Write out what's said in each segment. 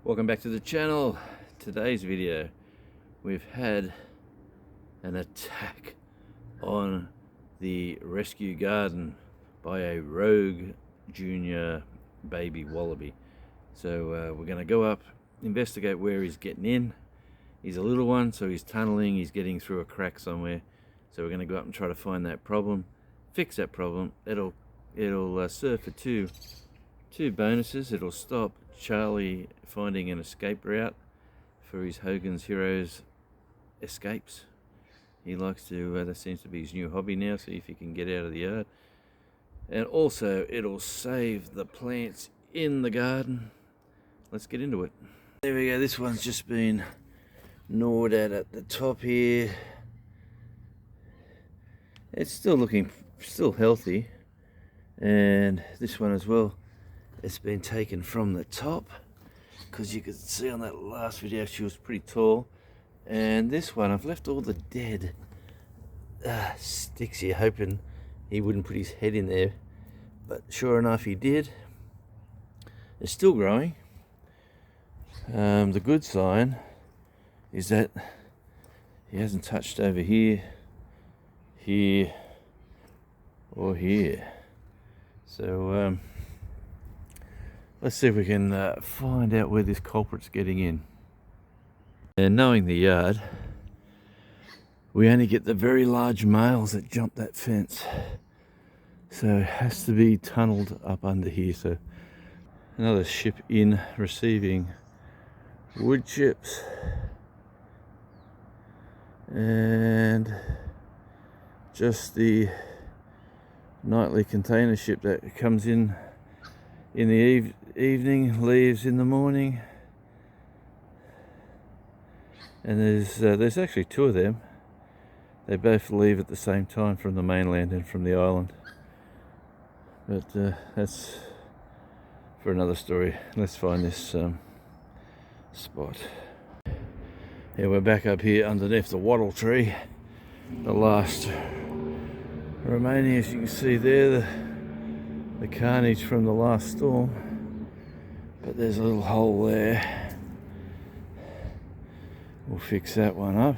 Welcome back to the channel. Today's video, we've had an attack on the rescue garden by a rogue junior baby wallaby. So we're going to go up, investigate where he's getting in. He's a little one, so he's tunneling, he's getting through a crack somewhere. So we're going to go up and try to find that problem, fix that problem. It'll serve for two bonuses. It'll stop Charlie finding an escape route for his Hogan's Heroes escapes. He likes to, that seems to be his new hobby now, see if he can get out of the yard. And also it'll save the plants in the garden. Let's get into it. There we go, this one's just been gnawed at the top here. It's still healthy. And this one as well, it's been taken from the top, because you could see on that last video she was pretty tall. And this one, I've left all the dead sticks here, hoping he wouldn't put his head in there, but sure enough he did. It's still growing. The good sign is that he hasn't touched over here, or here. So let's see if we can find out where this culprit's getting in. And knowing the yard, we only get the very large males that jump that fence. So it has to be tunneled up under here. So another ship in receiving wood chips. And just the nightly container ship that comes in the evening, leaves in the morning. And there's actually two of them. They both leave at the same time from the mainland and from the island. But that's for another story. Let's find this spot. Yeah, we're back up here underneath the wattle tree. The last remaining, as you can see there, the carnage from the last storm. But there's a little hole there. We'll fix that one up.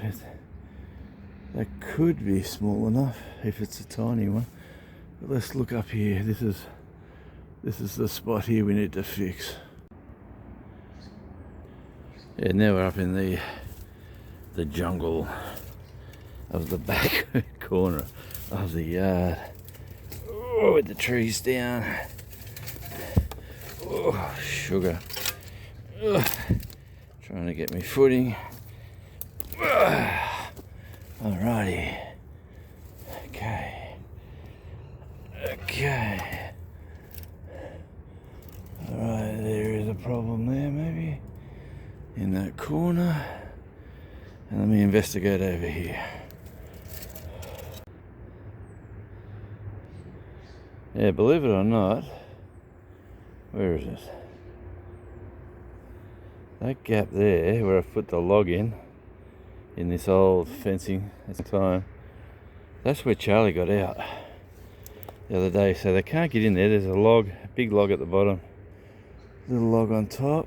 That could be small enough if it's a tiny one. But let's look up here. This is the spot here we need to fix. Yeah, now we're up in the jungle of the back corner of the yard. Oh, with the trees down. Oh, sugar. Oh, trying to get me footing. Alrighty. Okay. Alright, there is a problem there, maybe in that corner. And let me investigate over here. Yeah, believe it or not, where is it? That gap there, where I put the log in this old fencing at the time, that's where Charlie got out the other day. So they can't get in there. There's a log, a big log at the bottom, little log on top.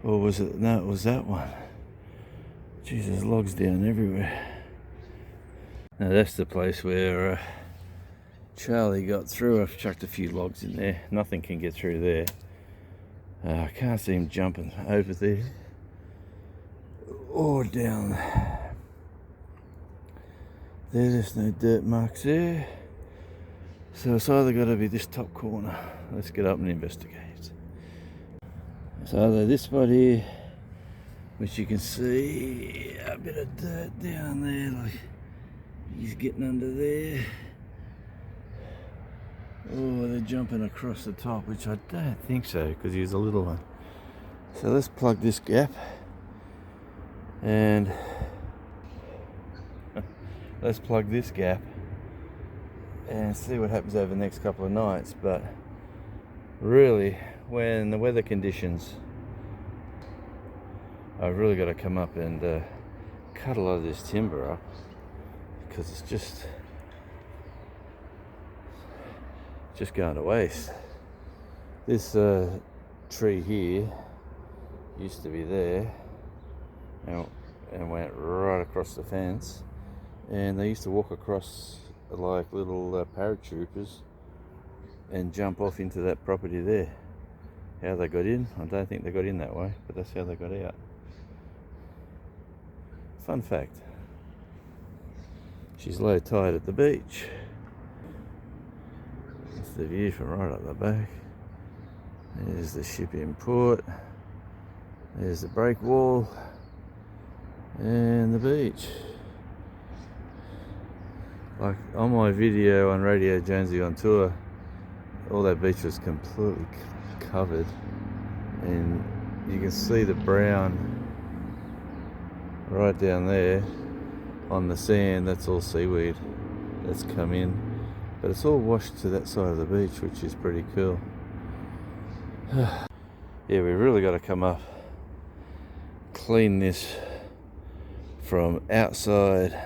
Or was it? No, it was that one. Jeez, there's logs down everywhere. Now that's the place where Charlie got through. I've chucked a few logs in there. Nothing can get through there. I can't see him jumping over there or down there. There's no dirt marks there. So it's either got to be this top corner. Let's get up and investigate. It's either this spot here, which you can see a bit of dirt down there, like he's getting under there. Oh, they're jumping across the top, which I don't think so, because he's a little one. So let's plug this gap. And let's plug this gap and see what happens over the next couple of nights. But really, when the weather conditions, I've really got to come up and cut a lot of this timber up, because it's just going to waste. This tree here used to be there and went right across the fence, and they used to walk across like little paratroopers and jump off into that property there. How they got in, I don't think they got in that way, but that's how they got out. Fun fact. She's low tide at the beach. That's the view from right up the back. There's the ship in port. There's the break wall and the beach. Like on my video on Radio Jonesy on tour, all that beach was completely covered, and you can see the brown right down there on the sand. That's all seaweed that's come in, but it's all washed to that side of the beach, which is pretty cool. Yeah, we really got to come up, clean this from outside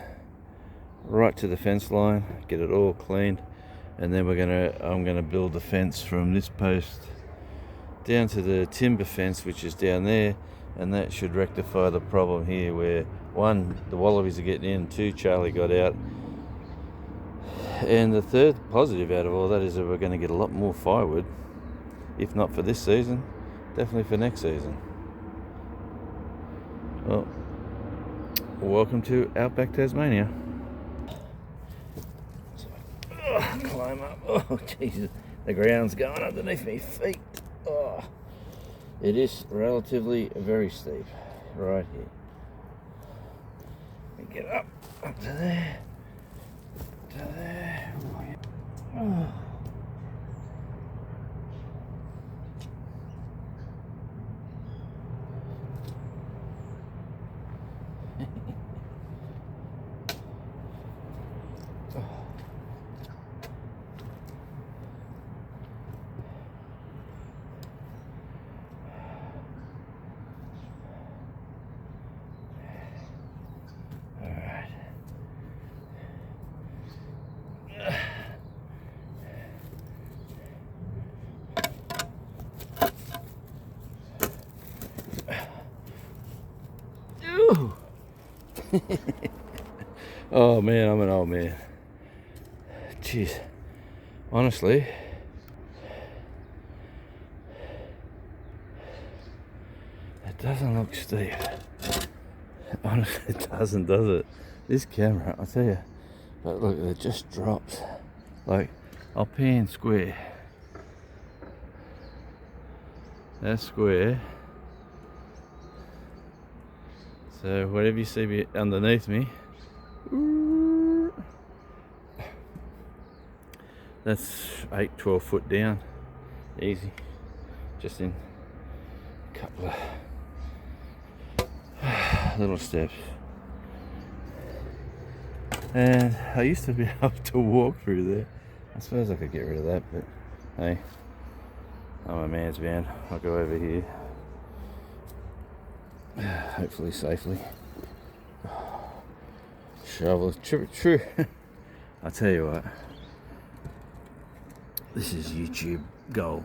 right to the fence line, get it all cleaned, and then I'm gonna build the fence from this post down to the timber fence, which is down there, and that should rectify the problem here where one, the wallabies are getting in, two, Charlie got out, and the third positive out of all that is that we're going to get a lot more firewood, if not for this season, definitely for next season. Well, welcome to Outback Tasmania. Climb up. Oh Jesus, the ground's going underneath my feet. Oh, it is relatively very steep right here. Let me get up to there, to there. Oh. Oh man, I'm an old man. Jeez. Honestly, it doesn't look steep. Honestly, it doesn't, does it? This camera, I'll tell you. But look, it just drops. Like, I'll pan square. That's square. So whatever you see underneath me, that's 12 foot down, easy, just in a couple of little steps. And I used to be able to walk through there. I suppose I could get rid of that, but hey, I'm a man's man. I'll go over here, hopefully safely. Shovel, true. I'll tell you what, this is YouTube gold,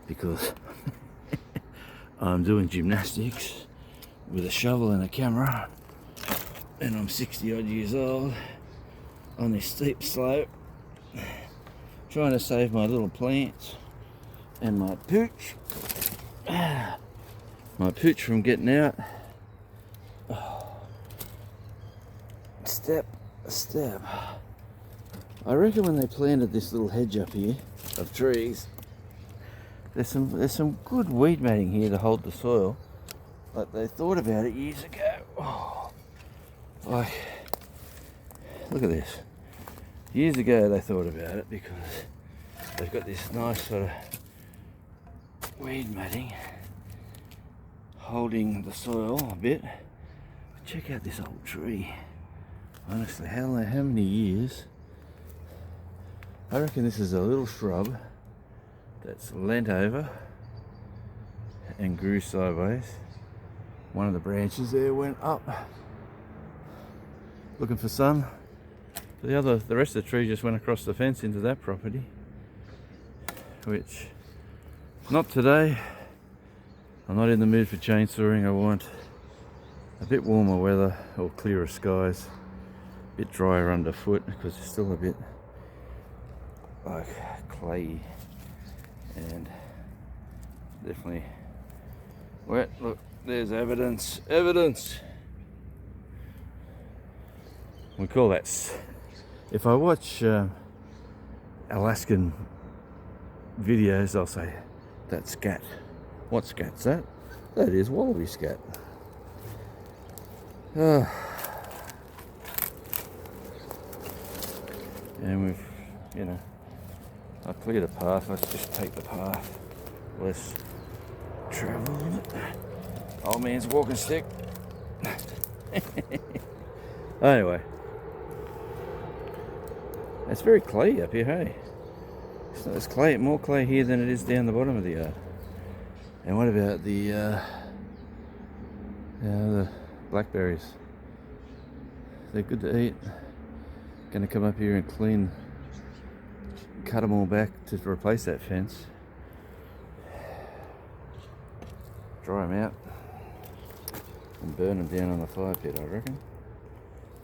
because I'm doing gymnastics with a shovel and a camera, and I'm 60 odd years old on this steep slope, trying to save my little plants and my pooch from getting out. Step a step. I reckon when they planted this little hedge up here of trees, there's some good weed matting here to hold the soil. Like they thought about it years ago. Oh, like, look at this. Years ago they thought about it because they've got this nice sort of weed matting holding the soil a bit. But check out this old tree. Honestly, how many years? I reckon this is a little shrub that's leant over and grew sideways. One of the branches there went up, looking for sun. The rest of the tree just went across the fence into that property, which Not today. I'm not in the mood for chainsawing. I want a bit warmer weather or clearer skies, a bit drier underfoot because it's still a bit like clayey and definitely wet. Look, there's evidence. We call that, if I watch Alaskan videos, I'll say that's scat. What scat's that? That is wallaby scat. And we've, you know, I cleared a path. Let's just take the path less travelled. Old man's walking stick. Anyway, it's very clayey up here, hey? It's clay, more clay here than it is down the bottom of the yard. And what about the blackberries? They're good to eat. Gonna come up here and cut them all back to replace that fence. Dry them out and burn them down on the fire pit, I reckon.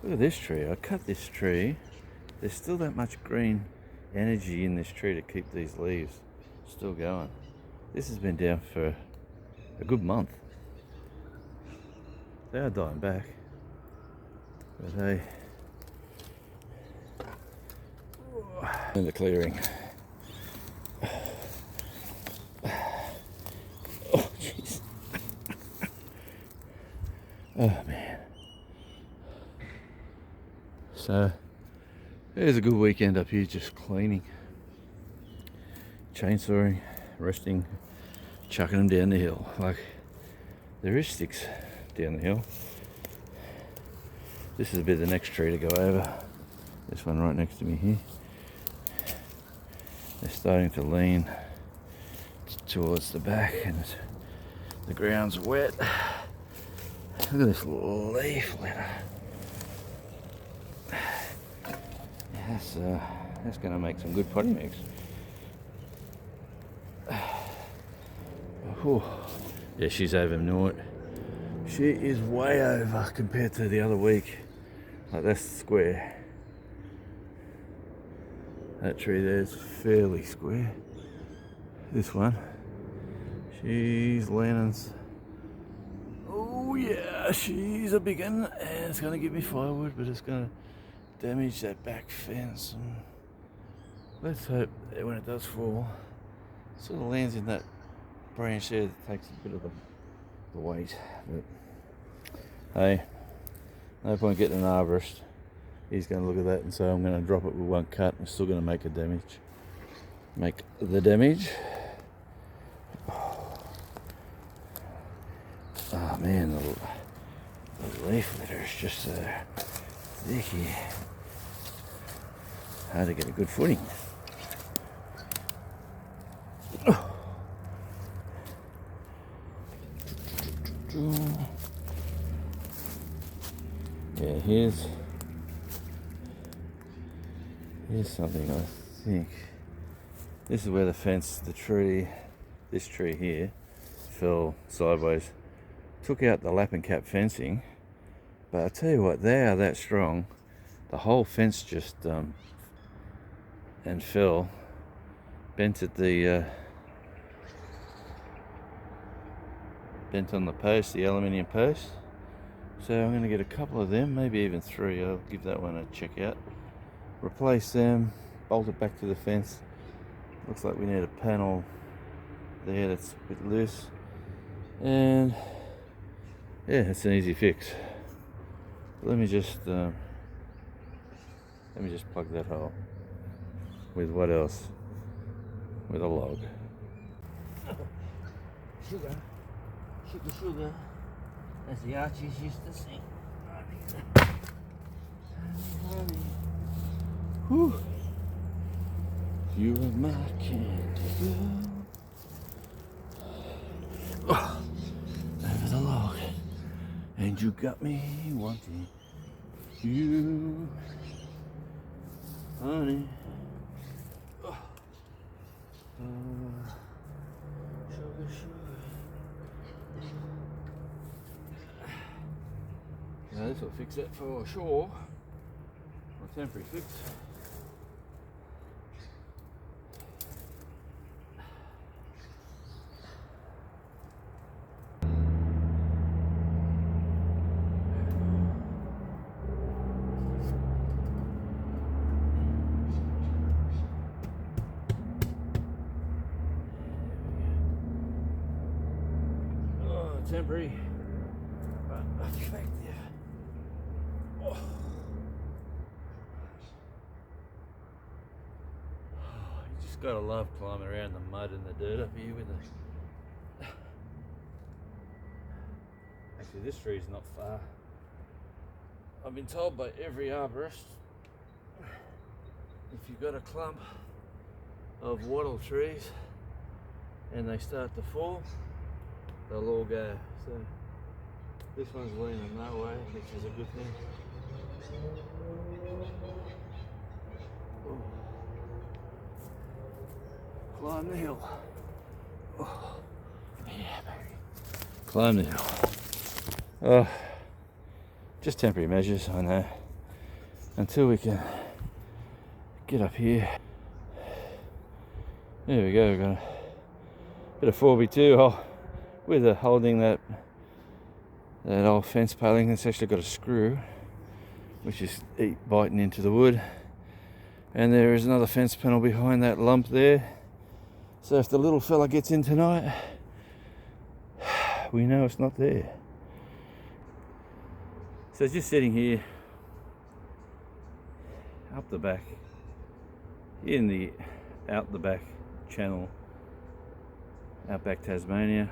Look at this tree. I cut this tree. There's still that much green energy in this tree to keep these leaves still going. This has been down for a good month. They are dying back, but hey, in the clearing. Oh jeez. Oh man. So there's a good weekend up here, just cleaning, chainsawing, resting, chucking them down the hill. Like, there is sticks down the hill. This is a bit of the next tree to go over. This one right next to me here. They're starting to lean towards the back and the ground's wet. Look at this leaf litter. That's going to make some good potting mix. Yeah, she's over naught. She is way over compared to the other week. Like, that's square. That tree there is fairly square. This one, she's leaning. Oh yeah, she's a big one, and it's going to give me firewood, but it's going to damage that back fence. And let's hope that when it does fall, it sort of lands in that branch there that takes a bit of the weight. But hey, no point getting an arborist. He's going to look at that and say I'm going to drop it with one cut. I'm still going to make the damage. Oh man, the leaf litter is just thick here. Hard to get a good footing. Yeah, here's something I think. This is where the fence, this tree here, fell sideways. Took out the lap and cap fencing, but I tell you what, they are that strong. The whole fence just and fell, bent on the post, the aluminium post. So I'm going to get a couple of them, maybe even 3. I'll give that one a check out. Replace them, bolt it back to the fence. Looks like we need a panel there that's a bit loose, and yeah, it's an easy fix. Let me just plug that hole with what else? With a log. Sugar. As the Archies used to sing. Honey. Whew. You are my candy girl. Oh, over the log. And you got me wanting you, honey. So I'll fix that for sure. A temporary fix. Temporary, but effective. Oh. You just gotta love climbing around the mud and the dirt up here with it. Actually, this tree's not far. I've been told by every arborist, if you've got a clump of wattle trees and they start to fall, they'll all go. So this one's leaning that way, which is a good thing. Oh. Climb the hill. Oh. Yeah, baby. Climb the hill. Oh, just temporary measures, I know. Until we can get up here. There we go, we've got a bit of 4x2 with holding that old fence paling. It's actually got a screw which is biting into the wood, and there is another fence panel behind that lump there, so if the little fella gets in tonight, we know it's not there. So just sitting here up the back in the out the back channel, outback Tasmania.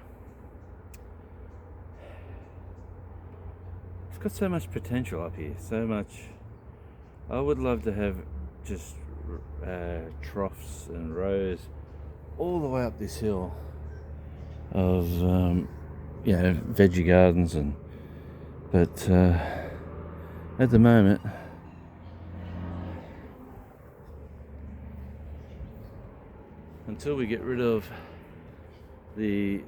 It's got so much potential up here, so much. I would love to have just troughs and rows all the way up this hill of veggie gardens, but at the moment until we get rid of the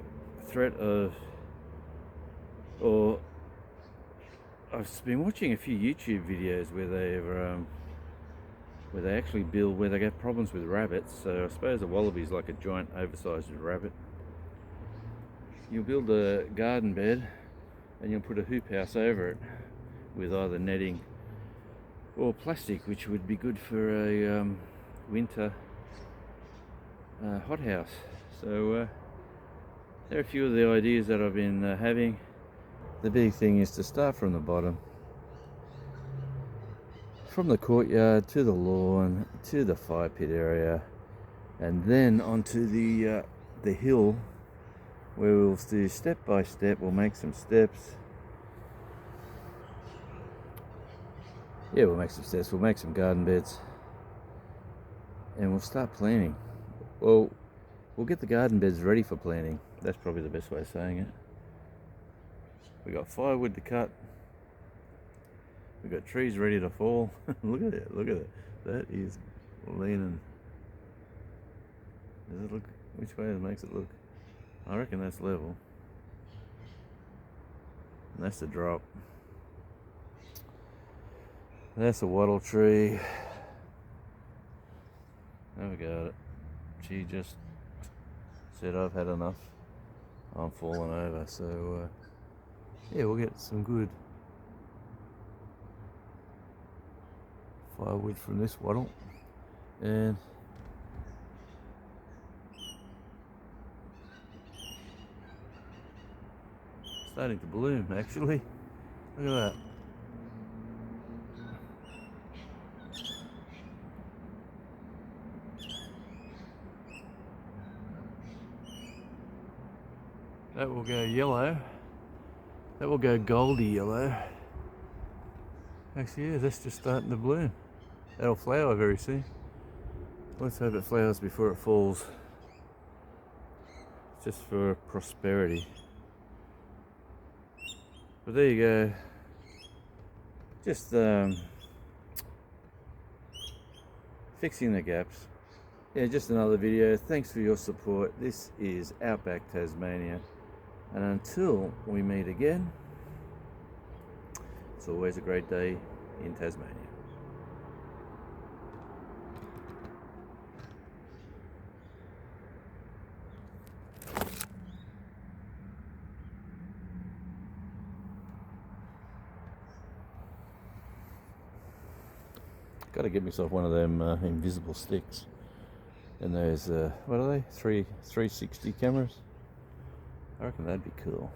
threat of, or I've been watching a few YouTube videos where they actually build, where they get problems with rabbits. So I suppose a wallaby is like a giant oversized rabbit. You'll build a garden bed and you'll put a hoop house over it with either netting or plastic, which would be good for a winter hothouse. So there are a few of the ideas that I've been having. The big thing is to start from the bottom, from the courtyard to the lawn to the fire pit area, and then onto the hill, where we'll do step by step. We'll make some steps. Yeah, we'll make some steps. We'll make some garden beds, and we'll start planting. Well, we'll get the garden beds ready for planting. That's probably the best way of saying it. We got firewood to cut. We got trees ready to fall. Look at it, look at it. That is leaning. Does it look, which way it makes it look? I reckon that's level. And that's the drop. That's a wattle tree. There we got it. She just said, I've had enough. I'm falling over. So yeah, we'll get some good firewood from this wattle, and starting to bloom actually. Look at that. That will go yellow. That will go goldy yellow. Actually, yeah, that's just starting to bloom. That'll flower very soon. Let's hope it flowers before it falls. Just for prosperity. But there you go. Just fixing the gaps. Yeah, just another video. Thanks for your support. This is Outback Tasmania. And until we meet again, It's always a great day in Tasmania. Got to get myself one of them invisible sticks. And those, what are they? 360 cameras? I reckon that'd be cool.